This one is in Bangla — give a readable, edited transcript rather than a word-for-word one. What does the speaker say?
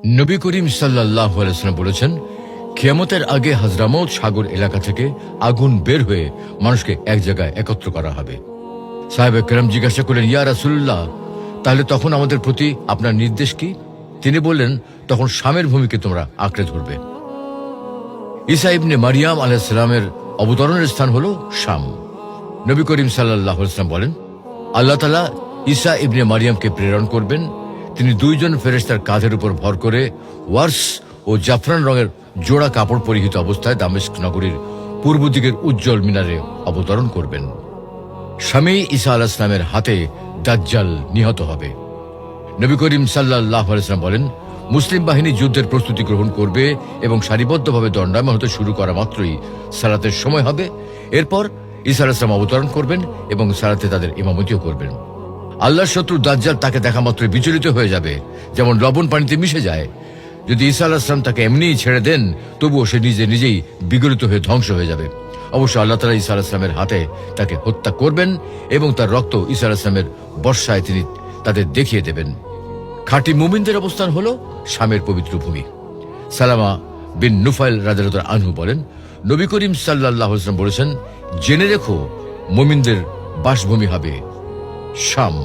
নবী করিম সাল্লাল্লাহু আলাইহি ওয়াসাল্লাম বলেছেন, কিয়ামতের আগে হাজরামউত সাগর এলাকা থেকে আগুন বের হয়ে মানুষকে এক জায়গায় একত্র করা হবে। সাহাবে কেরাম জিজ্ঞাসা করলেন, ইয়া রাসূলুল্লাহ, তাহলে তখন আমাদের প্রতি আপনার নির্দেশ কি? তিনি বললেন, তখন শামের ভূমিকে তোমরা আঁকড়ে ধরবে। ঈসা ইবনে মারিয়াম আলাইহিস সালামের অবতরণের স্থান হলো শাম। নবী করিম সাল্লাল্লাহু আলাইহি ওয়াসাল্লাম বলেন, আল্লাহ তাআলা ঈসা ইবনে মারিয়ামকে প্রেরণ করবেন। তিনি দুইজন ফেরেশতার কাঁধের উপর ভর করে ওয়ার্স ও জাফরান রঙের জোড়া কাপড় পরিহিত অবস্থায় দামেস্ক নগরীর পূর্ব দিকের উজ্জ্বল মিনারে অবতরণ করবেন। স্বামী ঈসা আলাইহিস সালামের হাতে দাজ্জাল নিহত হবে। নবী করিম সাল্লাল্লাহু আলাইহি ওয়াসাল্লাম বলেন, মুসলিম বাহিনী যুদ্ধের প্রস্তুতি গ্রহণ করবে এবং সারিবদ্ধভাবে দণ্ডায়মান হতে শুরু করা মাত্রই সালাতের সময় হবে। এরপর ঈসা আলাইহিস সালাম অবতরণ করবেন এবং সালাতে তাদের ইমামতিও করবেন। আল্লাহর শত্রু দাজ্জাল তাকে দেখা মাত্রই বিচলিত হয়ে যাবে, যেমন লবণ পানিতে মিশে যায়। যদি ঈসা আলাইহিস সালাম তাকে এমনিই ছেড়ে দেন, তবুও সে নিজেই বিগলিত হয়ে ধ্বংস হয়ে যাবে। অবশ্য আল্লাহ তাআলা ঈসা আলাইহিস সালামের হাতে তাকে হত্যা করবেন এবং তার রক্ত ঈসা আলাইহিস সালামের বর্ষায় তিনি তাদের দেখিয়ে দেবেন। খাঁটি মুমিনদের অবস্থান হলো শামের পবিত্র ভূমি। সালামা বিন নুফাইল রাদিয়াল্লাহু আনহু বলেন, নবী করিম সাল্লাল্লাহু আলাইহি ওয়াসাল্লাম বলেছেন, জেনে রেখো মুমিনদের বাসভূমি হবে শাম।